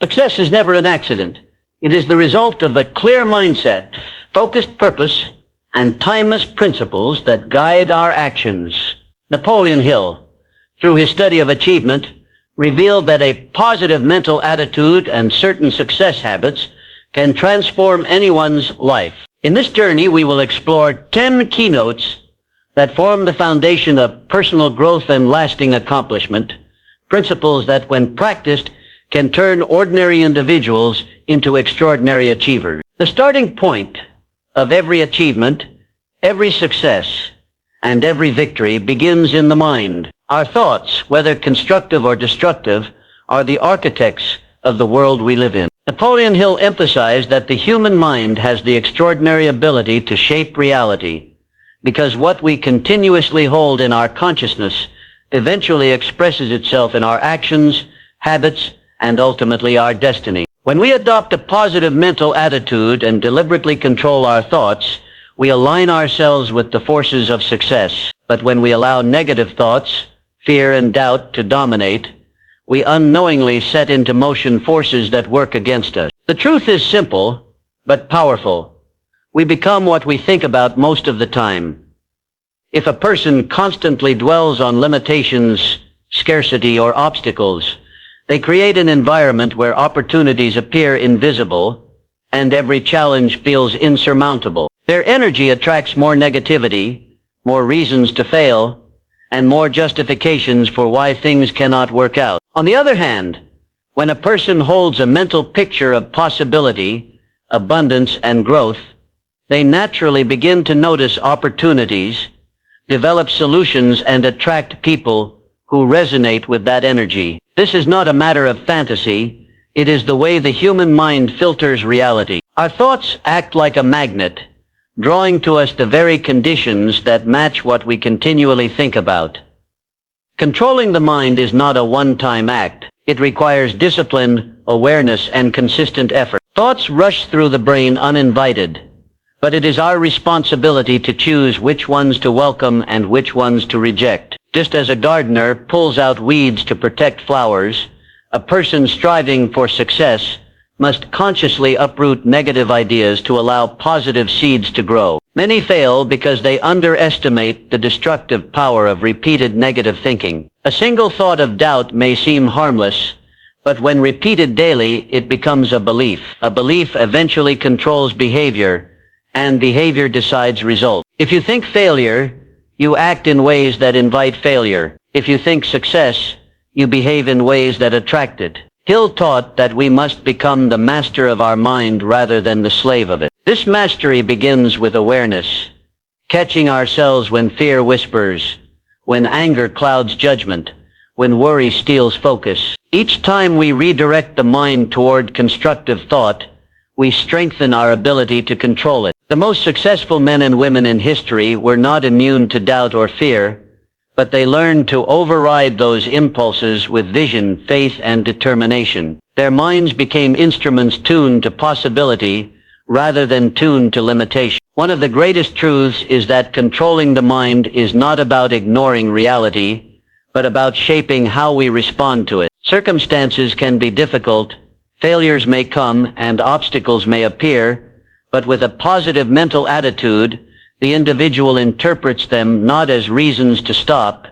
Success is never an accident. It is the result of a clear mindset, focused purpose, and timeless principles that guide our actions. Napoleon Hill, through his study of achievement, revealed that a positive mental attitude and certain success habits can transform anyone's life. In this journey, we will explore 10 keynotes that form the foundation of personal growth and lasting accomplishment, principles that, when practiced, can turn ordinary individuals into extraordinary achievers. The starting point of every achievement, every success, and every victory begins in the mind. Our thoughts, whether constructive or destructive, are the architects of the world we live in. Napoleon Hill emphasized that the human mind has the extraordinary ability to shape reality, because what we continuously hold in our consciousness eventually expresses itself in our actions, habits, and ultimately our destiny. When we adopt a positive mental attitude and deliberately control our thoughts, we align ourselves with the forces of success. But when we allow negative thoughts, fear, and doubt to dominate, we unknowingly set into motion forces that work against us. The truth is simple, but powerful. We become what we think about most of the time. If a person constantly dwells on limitations, scarcity, or obstacles, they create an environment where opportunities appear invisible and every challenge feels insurmountable. Their energy attracts more negativity, more reasons to fail, and more justifications for why things cannot work out. On the other hand, when a person holds a mental picture of possibility, abundance, and growth, they naturally begin to notice opportunities, develop solutions, and attract people who resonate with that energy. This is not a matter of fantasy. It is the way the human mind filters reality. Our thoughts act like a magnet, drawing to us the very conditions that match what we continually think about. Controlling the mind is not a one-time act. It requires discipline, awareness, and consistent effort. Thoughts rush through the brain uninvited, but it is our responsibility to choose which ones to welcome and which ones to reject. Just as a gardener pulls out weeds to protect flowers, a person striving for success must consciously uproot negative ideas to allow positive seeds to grow. Many fail because they underestimate the destructive power of repeated negative thinking. A single thought of doubt may seem harmless, but when repeated daily, it becomes a belief. A belief eventually controls behavior, and behavior decides results. If you think failure, you act in ways that invite failure. If you think success, you behave in ways that attract it. Hill taught that we must become the master of our mind rather than the slave of it. This mastery begins with awareness, catching ourselves when fear whispers, when anger clouds judgment, when worry steals focus. Each time we redirect the mind toward constructive thought, we strengthen our ability to control it. The most successful men and women in history were not immune to doubt or fear, but they learned to override those impulses with vision, faith, and determination. Their minds became instruments tuned to possibility rather than tuned to limitation. One of the greatest truths is that controlling the mind is not about ignoring reality, but about shaping how we respond to it. Circumstances can be difficult, failures may come, and obstacles may appear, but with a positive mental attitude, the individual interprets them not as reasons to stop,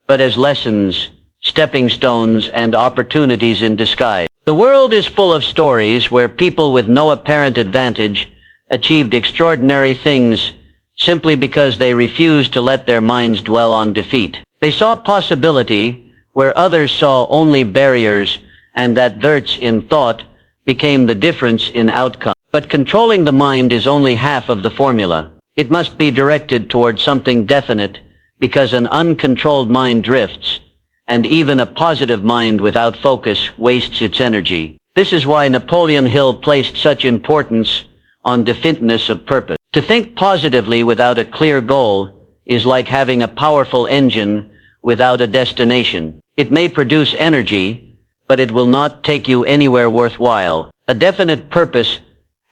but as lessons, stepping stones, and opportunities in disguise. The world is full of stories where people with no apparent advantage achieved extraordinary things simply because they refused to let their minds dwell on defeat. They saw possibility where others saw only barriers, and that dearth in thought became the difference in outcome. But controlling the mind is only half of the formula. It must be directed toward something definite, because an uncontrolled mind drifts, and even a positive mind without focus wastes its energy. This is why Napoleon Hill placed such importance on definiteness of purpose. To think positively without a clear goal is like having a powerful engine without a destination. It may produce energy, but it will not take you anywhere worthwhile. A definite purpose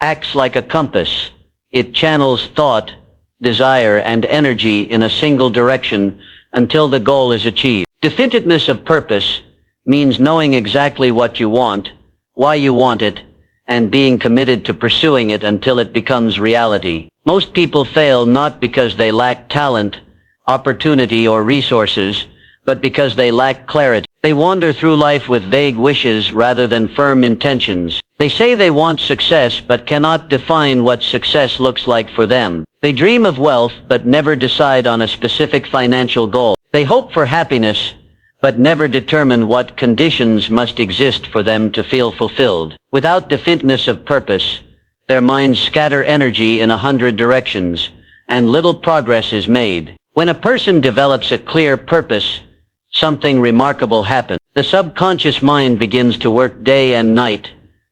acts like a compass. It channels thought, desire, and energy in a single direction until the goal is achieved. Definiteness of purpose means knowing exactly what you want, why you want it, and being committed to pursuing it until it becomes reality. Most people fail not because they lack talent, opportunity, or resources, but because they lack clarity. They wander through life with vague wishes rather than firm intentions. They say they want success but cannot define what success looks like for them. They dream of wealth but never decide on a specific financial goal. They hope for happiness but never determine what conditions must exist for them to feel fulfilled. Without definiteness of purpose, their minds scatter energy in 100 directions, and little progress is made. When a person develops a clear purpose, something remarkable happens. The subconscious mind begins to work day and night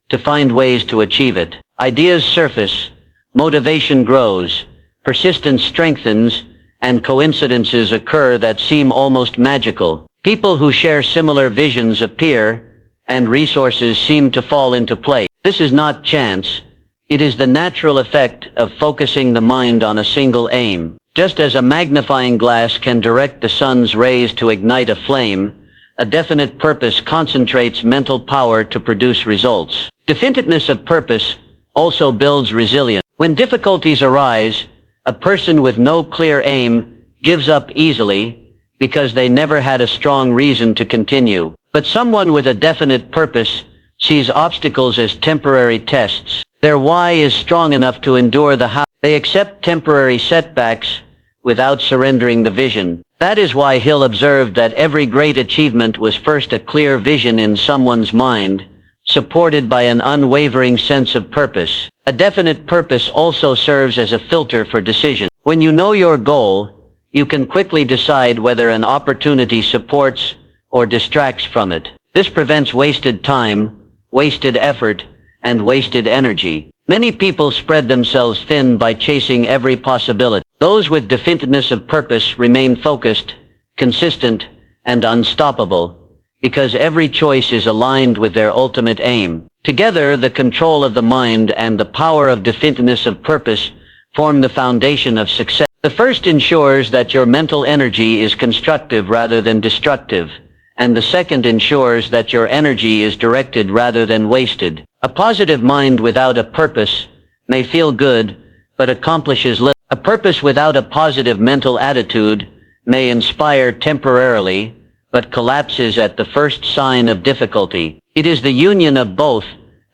to find ways to achieve it. Ideas surface, motivation grows, persistence strengthens, and coincidences occur that seem almost magical. People who share similar visions appear, and resources seem to fall into place. This is not chance. It is the natural effect of focusing the mind on a single aim. Just as a magnifying glass can direct the sun's rays to ignite a flame, a definite purpose concentrates mental power to produce results. Definiteness of purpose also builds resilience. When difficulties arise, a person with no clear aim gives up easily because they never had a strong reason to continue. But someone with a definite purpose sees obstacles as temporary tests. Their why is strong enough to endure the how. They accept temporary setbacks without surrendering the vision. That is why Hill observed that every great achievement was first a clear vision in someone's mind, supported by an unwavering sense of purpose. A definite purpose also serves as a filter for decision. When you know your goal, you can quickly decide whether an opportunity supports or distracts from it. This prevents wasted time, wasted effort, and wasted energy. Many people spread themselves thin by chasing every possibility. Those with definiteness of purpose remain focused, consistent, and unstoppable, because every choice is aligned with their ultimate aim. Together, the control of the mind and the power of definiteness of purpose form the foundation of success. The first ensures that your mental energy is constructive rather than destructive, and the second ensures that your energy is directed rather than wasted. A positive mind without a purpose may feel good, but accomplishes little. A purpose without a positive mental attitude may inspire temporarily, but collapses at the first sign of difficulty. It is the union of both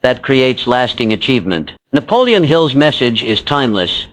that creates lasting achievement. Napoleon Hill's message is timeless.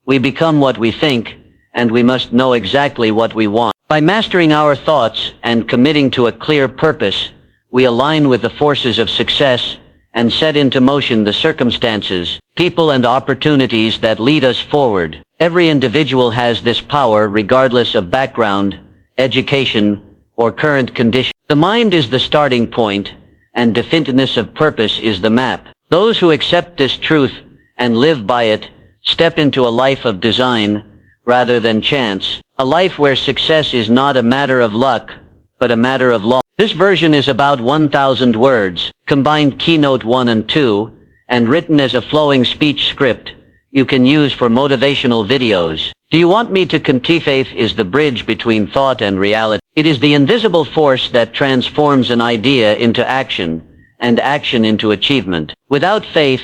We become what we think, and we must know exactly what we want. By mastering our thoughts and committing to a clear purpose, we align with the forces of success and set into motion the circumstances, people, and opportunities that lead us forward. Every individual has this power regardless of background, education, or current condition. The mind is the starting point, and definiteness of purpose is the map. Those who accept this truth and live by it step into a life of design rather than chance, a life where success is not a matter of luck, but a matter of law. This version is about 1,000 words, combined keynote 1 and 2, and written as a flowing speech script you can use for motivational videos. Do you want me to continue? Faith is the bridge between thought and reality. It is the invisible force that transforms an idea into action, and action into achievement. Without faith,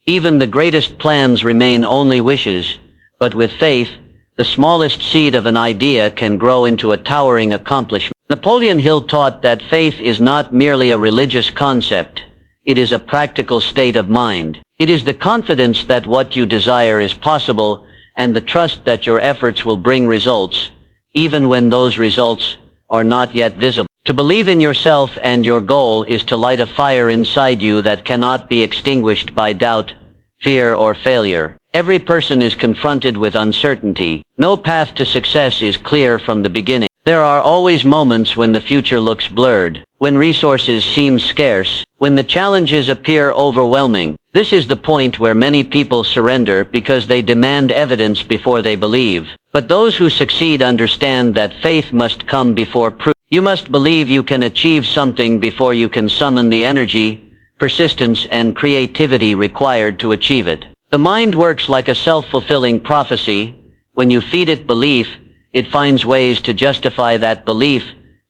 even the greatest plans remain only wishes, but with faith, the smallest seed of an idea can grow into a towering accomplishment. Napoleon Hill taught that faith is not merely a religious concept. It is a practical state of mind. It is the confidence that what you desire is possible, and the trust that your efforts will bring results, even when those results are not yet visible. To believe in yourself and your goal is to light a fire inside you that cannot be extinguished by doubt, fear, or failure. Every person is confronted with uncertainty. No path to success is clear from the beginning. There are always moments when the future looks blurred, when resources seem scarce, when the challenges appear overwhelming. This is the point where many people surrender because they demand evidence before they believe. But those who succeed understand that faith must come before proof. You must believe you can achieve something before you can summon the energy, persistence, and creativity required to achieve it. The mind works like a self-fulfilling prophecy. When you feed it belief, it finds ways to justify that belief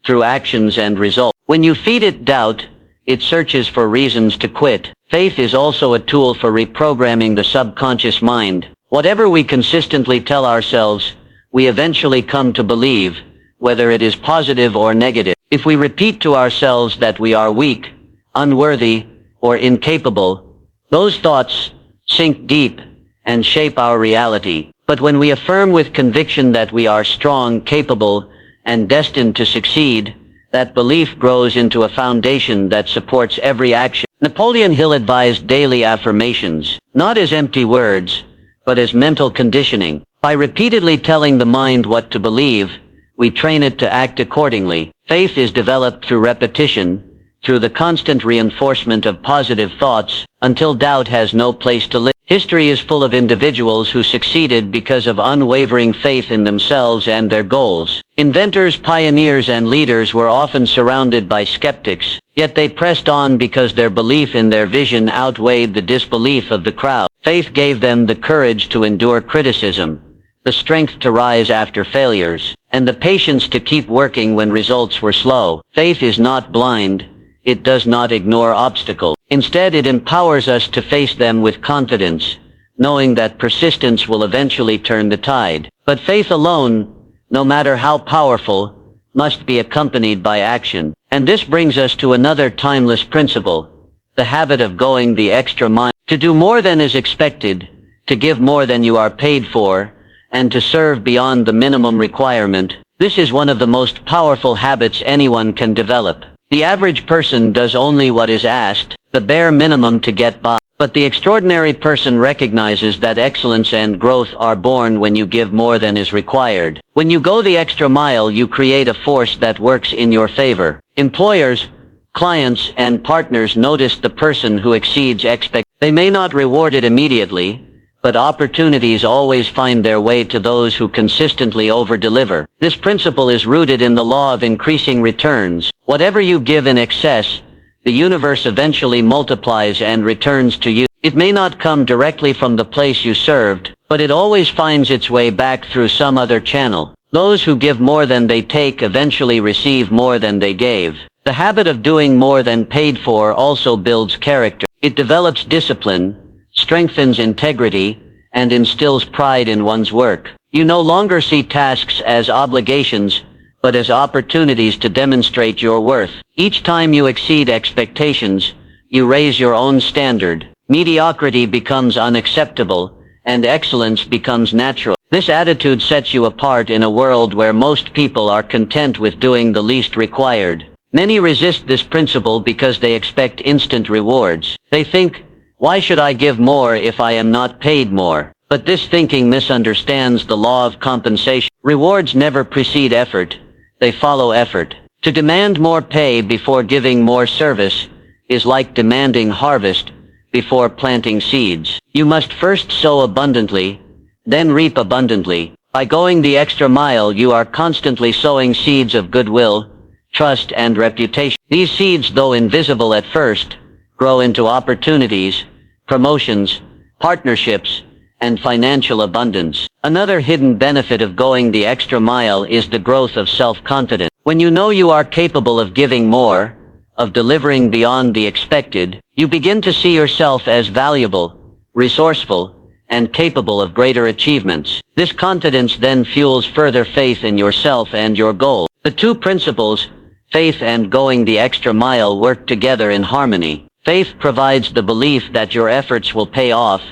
through actions and results. When you feed it doubt, it searches for reasons to quit. Faith is also a tool for reprogramming the subconscious mind. Whatever we consistently tell ourselves, we eventually come to believe, whether it is positive or negative. If we repeat to ourselves that we are weak, unworthy, or incapable, those thoughts sink deep and shape our reality. But when we affirm with conviction that we are strong, capable, and destined to succeed, that belief grows into a foundation that supports every action. Napoleon Hill advised daily affirmations, not as empty words, but as mental conditioning. By repeatedly telling the mind what to believe, we train it to act accordingly. Faith is developed through repetition, through the constant reinforcement of positive thoughts, until doubt has no place to live. History is full of individuals who succeeded because of unwavering faith in themselves and their goals. Inventors, pioneers, and leaders were often surrounded by skeptics, yet they pressed on because their belief in their vision outweighed the disbelief of the crowd. Faith gave them the courage to endure criticism, the strength to rise after failures, and the patience to keep working when results were slow. Faith is not blind. It does not ignore obstacles. Instead, it empowers us to face them with confidence, knowing that persistence will eventually turn the tide. But faith alone, no matter how powerful, must be accompanied by action. And this brings us to another timeless principle, the habit of going the extra mile. To do more than is expected, to give more than you are paid for, and to serve beyond the minimum requirement. This is one of the most powerful habits anyone can develop. The average person does only what is asked, the bare minimum to get by. But the extraordinary person recognizes that excellence and growth are born when you give more than is required. When you go the extra mile, you create a force that works in your favor. Employers, clients, and partners notice the person who exceeds expectations. They may not reward it immediately, but opportunities always find their way to those who consistently over-deliver. This principle is rooted in the law of increasing returns. Whatever you give in excess, the universe eventually multiplies and returns to you. It may not come directly from the place you served, but it always finds its way back through some other channel. Those who give more than they take eventually receive more than they gave. The habit of doing more than paid for also builds character. It develops discipline, strengthens integrity, and instills pride in one's work. You no longer see tasks as obligations, but as opportunities to demonstrate your worth. Each time you exceed expectations, you raise your own standard. Mediocrity becomes unacceptable, and excellence becomes natural. This attitude sets you apart in a world where most people are content with doing the least required. Many resist this principle because they expect instant rewards. They think, why should I give more if I am not paid more? But this thinking misunderstands the law of compensation. Rewards never precede effort. They follow effort. To demand more pay before giving more service is like demanding harvest before planting seeds. You must first sow abundantly, then reap abundantly. By going the extra mile, you are constantly sowing seeds of goodwill, trust, and reputation. These seeds, though invisible at first, grow into opportunities, promotions, partnerships, and financial abundance. Another hidden benefit of going the extra mile is the growth of self-confidence. When you know you are capable of giving more, of delivering beyond the expected, you begin to see yourself as valuable, resourceful, and capable of greater achievements. This confidence then fuels further faith in yourself and your goal. The two principles, faith and going the extra mile, work together in harmony. Faith provides the belief that your efforts will pay off,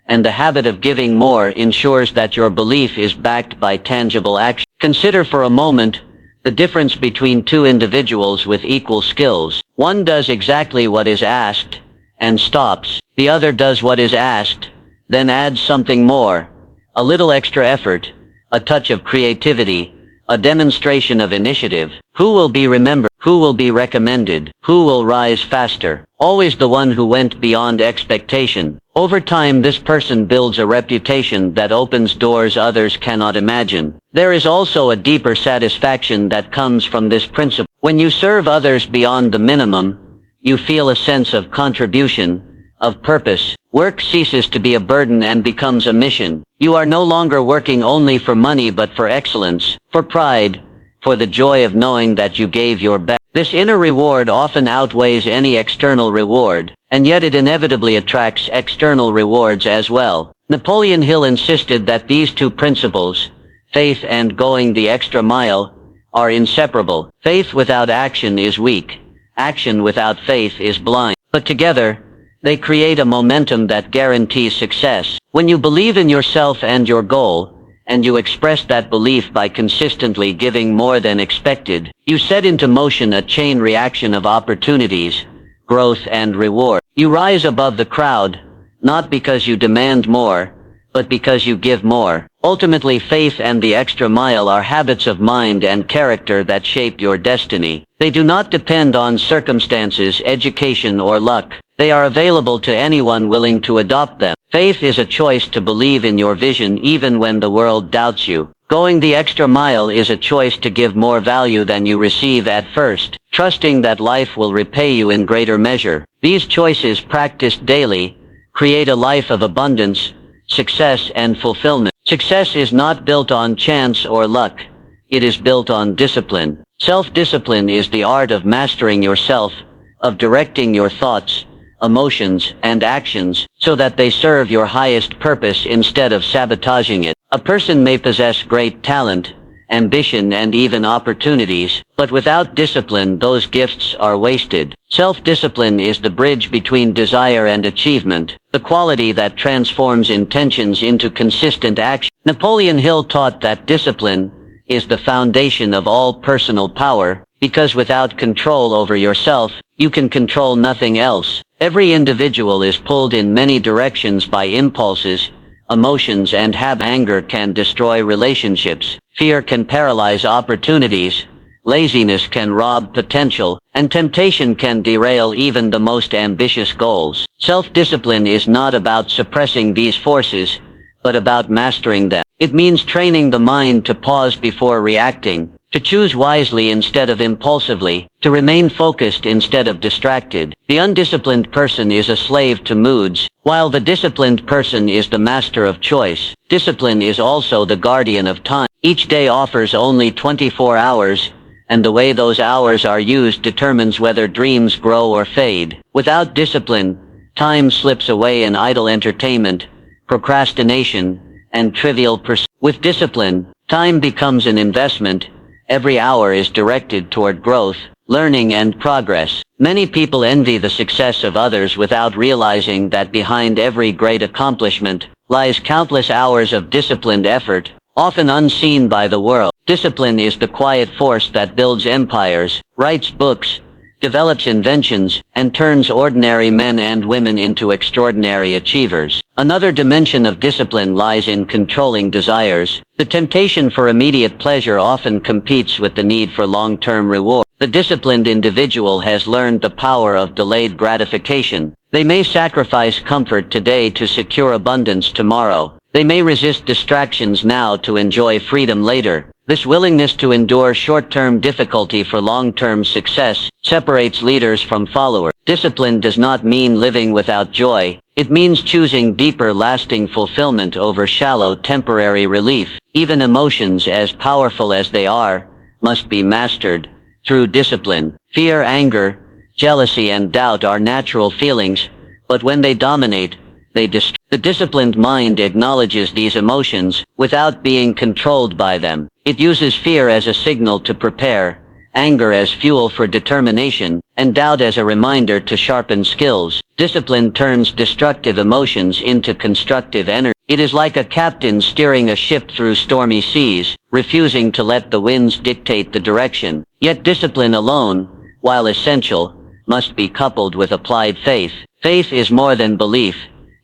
and the habit of giving more ensures that your belief is backed by tangible action. Consider for a moment the difference between two individuals with equal skills. One does exactly what is asked and stops. The other does what is asked, then adds something more, a little extra effort, a touch of creativity, a demonstration of initiative. Who will be remembered? Who will be recommended? Who will rise faster? Always the one who went beyond expectation. Over time, this person builds a reputation that opens doors others cannot imagine. There is also a deeper satisfaction that comes from this principle. When you serve others beyond the minimum, you feel a sense of contribution, of purpose. Work ceases to be a burden and becomes a mission. You are no longer working only for money but for excellence, for pride, for the joy of knowing that you gave your best. This inner reward often outweighs any external reward, and yet it inevitably attracts external rewards as well. Napoleon Hill insisted that these two principles, faith and going the extra mile, are inseparable. Faith without action is weak. Action without faith is blind. But together, they create a momentum that guarantees success. When you believe in yourself and your goal, and you express that belief by consistently giving more than expected, you set into motion a chain reaction of opportunities, growth and reward. You rise above the crowd, not because you demand more, but because you give more. Ultimately, faith and the extra mile are habits of mind and character that shape your destiny. They do not depend on circumstances, education, or luck. They are available to anyone willing to adopt them. Faith is a choice to believe in your vision even when the world doubts you. Going the extra mile is a choice to give more value than you receive at first, trusting that life will repay you in greater measure. These choices, practiced daily, create a life of abundance, success, and fulfillment. Success is not built on chance or luck. It is built on discipline. Self-discipline is the art of mastering yourself, of directing your thoughts, emotions, and actions so that they serve your highest purpose instead of sabotaging it. A person may possess great talent, ambition, and even opportunities, but without discipline, those gifts are wasted. Self-discipline is the bridge between desire and achievement, the quality that transforms intentions into consistent action. Napoleon Hill taught that discipline is the foundation of all personal power, because without control over yourself, you can control nothing else. Every individual is pulled in many directions by impulses, emotions, and habits. Anger can destroy relationships. Fear can paralyze opportunities. Laziness can rob potential, and temptation can derail even the most ambitious goals. Self-discipline is not about suppressing these forces, but about mastering them. It means training the mind to pause before reacting, to choose wisely instead of impulsively, to remain focused instead of distracted. The undisciplined person is a slave to moods, while the disciplined person is the master of choice. Discipline is also the guardian of time. Each day offers only 24 hours, and the way those hours are used determines whether dreams grow or fade. Without discipline, time slips away in idle entertainment, procrastination, and trivial pursuits. With discipline, time becomes an investment. Every hour is directed toward growth, learning, and progress. Many people envy the success of others without realizing that behind every great accomplishment lies countless hours of disciplined effort, often unseen by the world. Discipline is the quiet force that builds empires, writes books, develops inventions, and turns ordinary men and women into extraordinary achievers. Another dimension of discipline lies in controlling desires. The temptation for immediate pleasure often competes with the need for long-term reward. The disciplined individual has learned the power of delayed gratification. They may sacrifice comfort today to secure abundance tomorrow. They may resist distractions now to enjoy freedom later. This willingness to endure short-term difficulty for long-term success separates leaders from followers. Discipline does not mean living without joy. It means choosing deeper, lasting fulfillment over shallow, temporary relief. Even emotions, as powerful as they are, must be mastered through discipline. Fear, anger, jealousy, and doubt are natural feelings, but when they dominate, they destroy. The disciplined mind acknowledges these emotions without being controlled by them. It uses fear as a signal to prepare, anger as fuel for determination, and doubt as a reminder to sharpen skills. Discipline turns destructive emotions into constructive energy. It is like a captain steering a ship through stormy seas, refusing to let the winds dictate the direction. Yet discipline alone, while essential, must be coupled with applied faith. Faith is more than belief.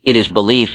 It is belief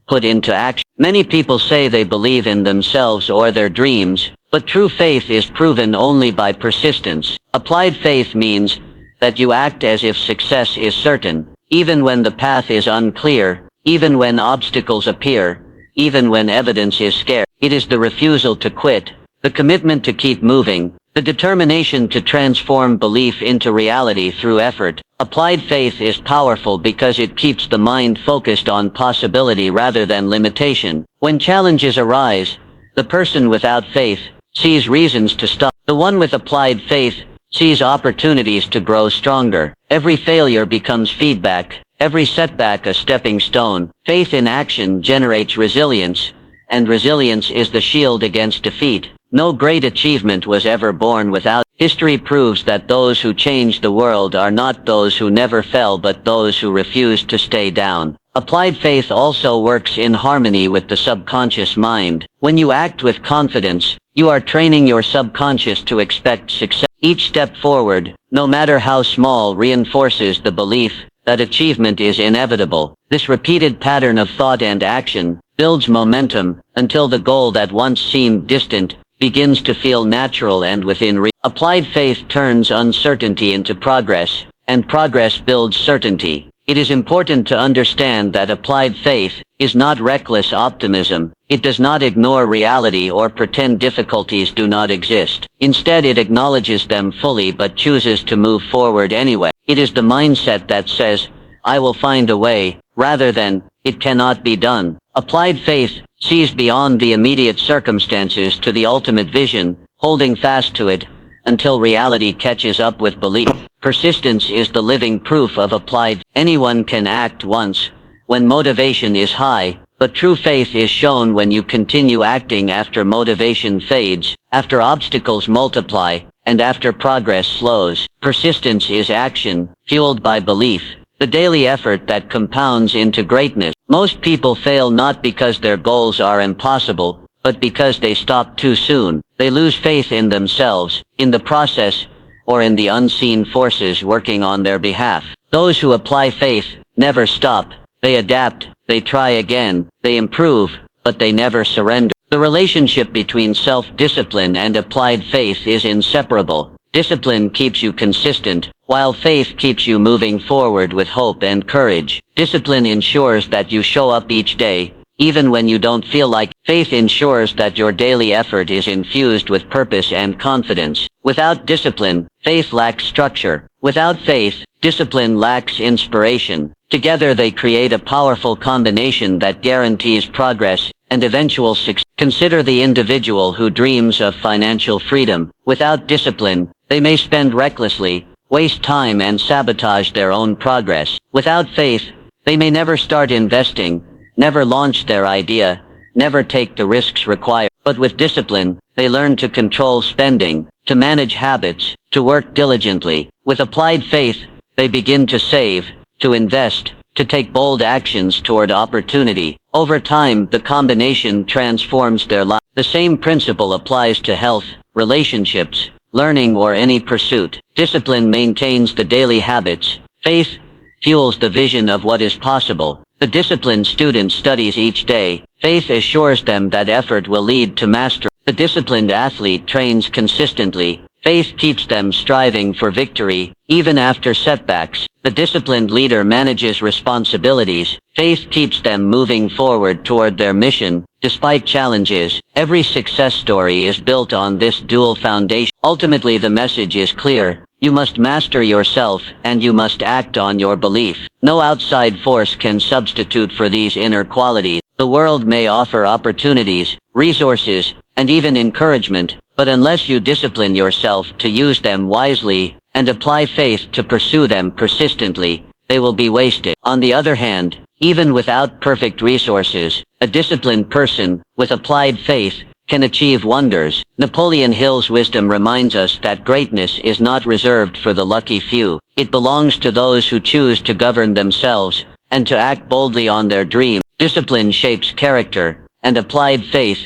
put into action. Many people say they believe in themselves or their dreams, but true faith is proven only by persistence. Applied faith means that you act as if success is certain, even when the path is unclear, even when obstacles appear, even when evidence is scarce. It is the refusal to quit, the commitment to keep moving, the determination to transform belief into reality through effort. Applied faith is powerful because it keeps the mind focused on possibility rather than limitation. When challenges arise, the person without faith sees reasons to stop. The one with applied faith sees opportunities to grow stronger. Every failure becomes feedback, every setback a stepping stone. Faith in action generates resilience, and resilience is the shield against defeat. No great achievement was ever born without. History proves that those who change the world are not those who never fell but those who refuse to stay down. Applied faith also works in harmony with the subconscious mind. When you act with confidence, you are training your subconscious to expect success. Each step forward, no matter how small, reinforces the belief that achievement is inevitable. This repeated pattern of thought and action builds momentum until the goal that once seemed distant begins to feel natural and within reach. Applied faith turns uncertainty into progress, and progress builds certainty. It is important to understand that applied faith is not reckless optimism. It does not ignore reality or pretend difficulties do not exist. Instead, it acknowledges them fully but chooses to move forward anyway. It is the mindset that says, "I will find a way," rather than, "It cannot be done." Applied faith sees beyond the immediate circumstances to the ultimate vision, holding fast to it until reality catches up with belief. Persistence is the living proof of applied. Anyone can act once, when motivation is high, but true faith is shown when you continue acting after motivation fades, after obstacles multiply, and after progress slows. Persistence is action, fueled by belief, the daily effort that compounds into greatness. Most people fail not because their goals are impossible, but because they stop too soon. They lose faith in themselves, in the process, or in the unseen forces working on their behalf. Those who apply faith never stop. They adapt, they try again, they improve, but they never surrender. The relationship between self-discipline and applied faith is inseparable. Discipline keeps you consistent, while faith keeps you moving forward with hope and courage. Discipline ensures that you show up each day, even when you don't feel like. Faith ensures that your daily effort is infused with purpose and confidence. Without discipline, faith lacks structure. Without faith, discipline lacks inspiration. Together they create a powerful combination that guarantees progress and eventual success. Consider the individual who dreams of financial freedom. Without discipline, they may spend recklessly, waste time and sabotage their own progress. Without faith, they may never start investing, never launch their idea, never take the risks required. But with discipline, they learn to control spending, to manage habits, to work diligently. With applied faith, they begin to save, to invest, to take bold actions toward opportunity. Over time, the combination transforms their life. The same principle applies to health, relationships, learning, or any pursuit. Discipline maintains the daily habits. Faith fuels the vision of what is possible. The disciplined student studies each day. Faith assures them that effort will lead to mastery. The disciplined athlete trains consistently. Faith keeps them striving for victory, even after setbacks. The disciplined leader manages responsibilities. Faith keeps them moving forward toward their mission, despite challenges. Every success story is built on this dual foundation. Ultimately, the message is clear. You must master yourself, and you must act on your belief. No outside force can substitute for these inner qualities. The world may offer opportunities, resources, and even encouragement, but unless you discipline yourself to use them wisely and apply faith to pursue them persistently, they will be wasted. On the other hand, even without perfect resources, a disciplined person with applied faith can achieve wonders. Napoleon Hill's wisdom reminds us that greatness is not reserved for the lucky few. It belongs to those who choose to govern themselves and to act boldly on their dreams. Discipline shapes character, and applied faith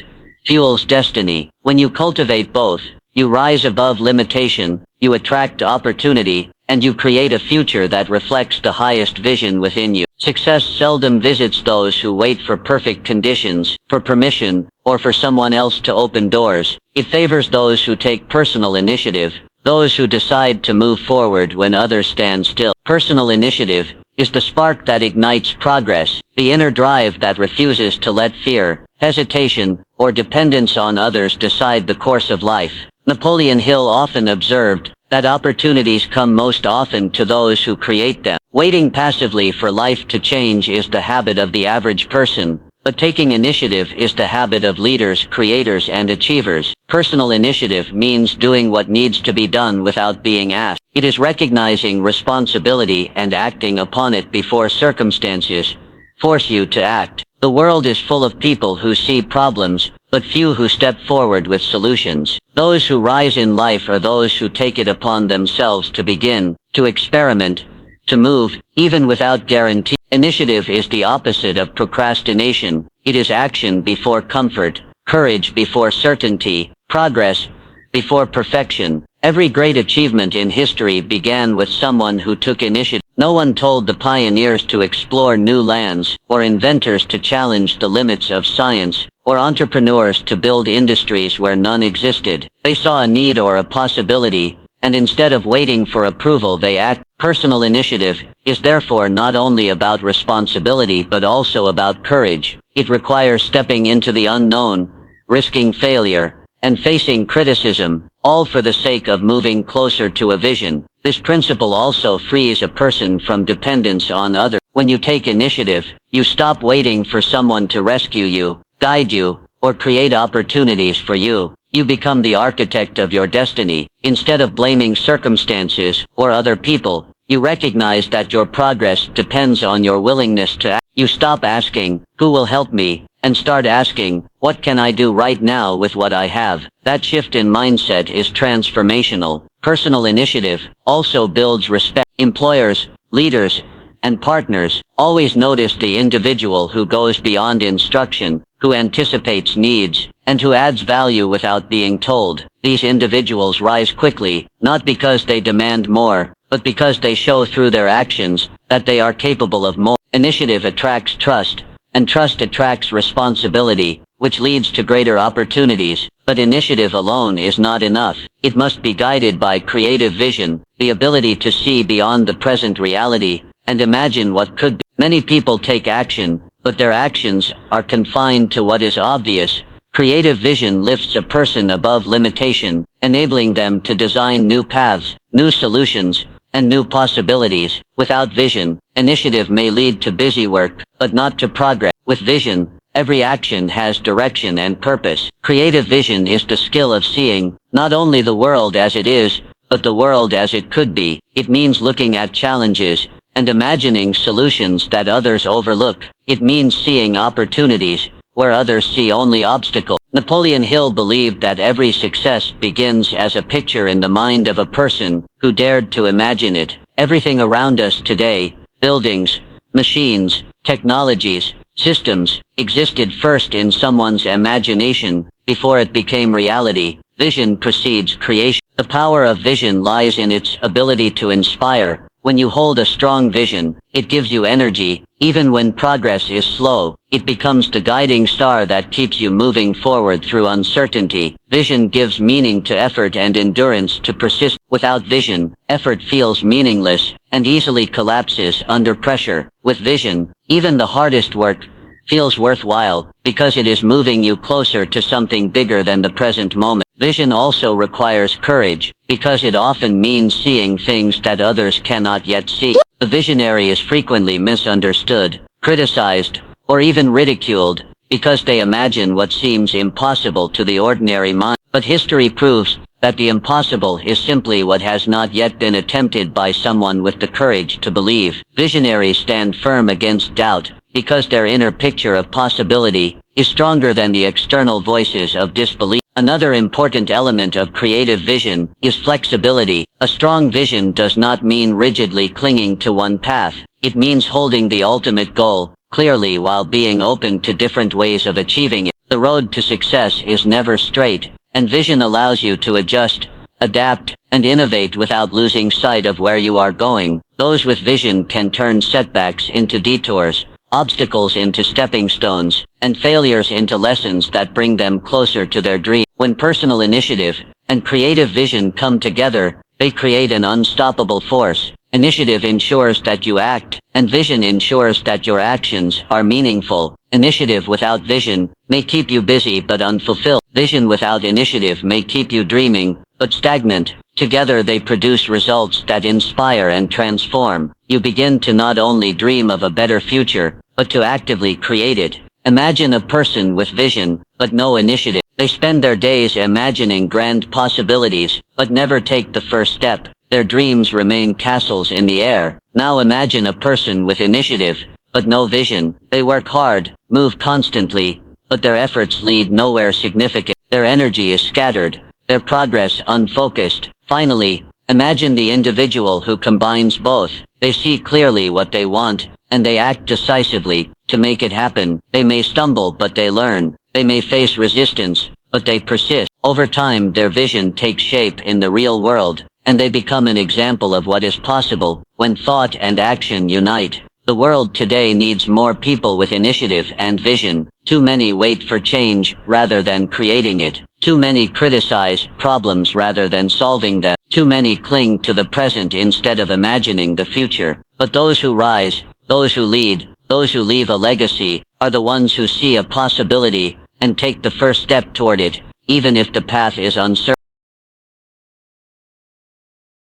fuels destiny. When you cultivate both, you rise above limitation, you attract opportunity, and you create a future that reflects the highest vision within you. Success seldom visits those who wait for perfect conditions, for permission, or for someone else to open doors. It favors those who take personal initiative, those who decide to move forward when others stand still. Personal initiative is the spark that ignites progress, the inner drive that refuses to let fear, hesitation, or dependence on others decide the course of life. Napoleon Hill often observed that opportunities come most often to those who create them. Waiting passively for life to change is the habit of the average person, but taking initiative is the habit of leaders, creators, and achievers. Personal initiative means doing what needs to be done without being asked. It is recognizing responsibility and acting upon it before circumstances force you to act. The world is full of people who see problems, but few who step forward with solutions. Those who rise in life are those who take it upon themselves to begin, to experiment, to move, even without guarantee. Initiative is the opposite of procrastination. It is action before comfort, courage before certainty, progress before perfection. Every great achievement in history began with someone who took initiative. No one told the pioneers to explore new lands, or inventors to challenge the limits of science, or entrepreneurs to build industries where none existed. They saw a need or a possibility, and instead of waiting for approval they act. Personal initiative is therefore not only about responsibility but also about courage. It requires stepping into the unknown, risking failure, and facing criticism, all for the sake of moving closer to a vision. This principle also frees a person from dependence on others. When you take initiative, you stop waiting for someone to rescue you, guide you, or create opportunities for you. You become the architect of your destiny. Instead of blaming circumstances or other people, you recognize that your progress depends on your willingness to act. You stop asking, "Who will help me?" and start asking, "What can I do right now with what I have?" That shift in mindset is transformational. Personal initiative also builds respect. Employers, leaders, and partners always notice the individual who goes beyond instruction, who anticipates needs, and who adds value without being told. These individuals rise quickly, not because they demand more, but because they show through their actions that they are capable of more. Initiative attracts trust, and trust attracts responsibility, which leads to greater opportunities. But initiative alone is not enough. It must be guided by creative vision, the ability to see beyond the present reality, and imagine what could be. Many people take action, but their actions are confined to what is obvious. Creative vision lifts a person above limitation, enabling them to design new paths, new solutions, and new possibilities. Without vision, initiative may lead to busy work, but not to progress. With vision, every action has direction and purpose. Creative vision is the skill of seeing, not only the world as it is, but the world as it could be. It means looking at challenges and imagining solutions that others overlook. It means seeing opportunities where others see only obstacles. Napoleon Hill believed that every success begins as a picture in the mind of a person who dared to imagine it. Everything around us today, buildings, machines, technologies, systems, existed first in someone's imagination before it became reality. Vision precedes creation. The power of vision lies in its ability to inspire. When you hold a strong vision, it gives you energy. Even when progress is slow, it becomes the guiding star that keeps you moving forward through uncertainty. Vision gives meaning to effort and endurance to persist. Without vision, effort feels meaningless and easily collapses under pressure. With vision, even the hardest work feels worthwhile because it is moving you closer to something bigger than the present moment. Vision also requires courage because it often means seeing things that others cannot yet see. The visionary is frequently misunderstood, criticized, or even ridiculed because they imagine what seems impossible to the ordinary mind. But history proves that the impossible is simply what has not yet been attempted by someone with the courage to believe. Visionaries stand firm against doubt because their inner picture of possibility is stronger than the external voices of disbelief. Another important element of creative vision is flexibility. A strong vision does not mean rigidly clinging to one path. It means holding the ultimate goal clearly while being open to different ways of achieving it. The road to success is never straight, and vision allows you to adjust, adapt, and innovate without losing sight of where you are going. Those with vision can turn setbacks into detours, obstacles into stepping stones, and failures into lessons that bring them closer to their dream. When personal initiative and creative vision come together, they create an unstoppable force. Initiative ensures that you act, and vision ensures that your actions are meaningful. Initiative without vision may keep you busy but unfulfilled. Vision without initiative may keep you dreaming, but stagnant. Together they produce results that inspire and transform. You begin to not only dream of a better future, but to actively create it. Imagine a person with vision, but no initiative. They spend their days imagining grand possibilities, but never take the first step. Their dreams remain castles in the air. Now imagine a person with initiative, but no vision. They work hard, move constantly, but their efforts lead nowhere significant. Their energy is scattered, their progress unfocused. Finally, imagine the individual who combines both. They see clearly what they want, and they act decisively to make it happen. They may stumble, but they learn. They may face resistance, but they persist. Over time, their vision takes shape in the real world, and they become an example of what is possible when thought and action unite. The world today needs more people with initiative and vision. Too many wait for change rather than creating it. Too many criticize problems rather than solving them. Too many cling to the present instead of imagining the future. But those who rise, those who lead, those who leave a legacy, are the ones who see a possibility and take the first step toward it, even if the path is uncertain.